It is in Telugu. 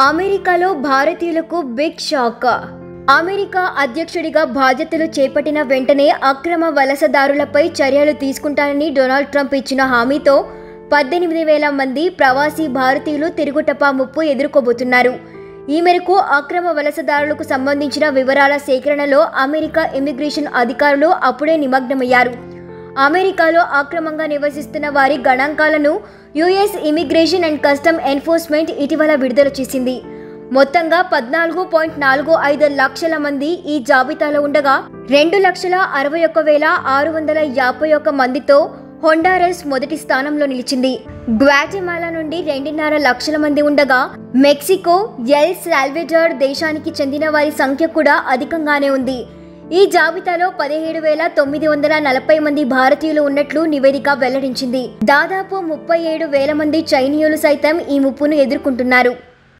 అమెరికాలో భారతీయులకు బిగ్ షాక్. అమెరికా అధ్యక్షుడిగా బాధ్యతలు చేపట్టిన వెంటనే అక్రమ వలసదారులపై చర్యలు తీసుకుంటానని డొనాల్డ్ ట్రంప్ ఇచ్చిన హామీతో 18,000 మంది ప్రవాసీ భారతీయులు తిరుగుటపా ముప్పు ఎదుర్కోబోతున్నారు. ఈ మేరకు అక్రమ వలసదారులకు సంబంధించిన వివరాల సేకరణలో అమెరికా ఇమిగ్రేషన్ అధికారులు అప్పుడే నిమగ్నమయ్యారు. అమెరికాలో అక్రమంగా నివసిస్తున్న వారి గణాంకాలను US immigration and custom enforcement ఇటీవల విడుదల చేసింది. మొత్తంగా 14.45 లక్షల మంది ఈ జాబితాలో ఉండగా 2,61,651 మందితో హొండారస్ మొదటి స్థానంలో నిలిచింది. గ్వాటెమాలా నుండి 2.5 లక్షల మంది ఉండగా మెక్సికో, ఎల్ సాల్వెడార్ దేశానికి చెందిన వారి సంఖ్య కూడా అధికంగానే ఉంది. ఈ జాబితాలో 17,940 మంది భారతీయులు ఉన్నట్లు నివేదిక వెల్లడించింది. దాదాపు 37,000 మంది చైనీయులు సైతం ఈ ముప్పును ఎదుర్కొంటున్నారు.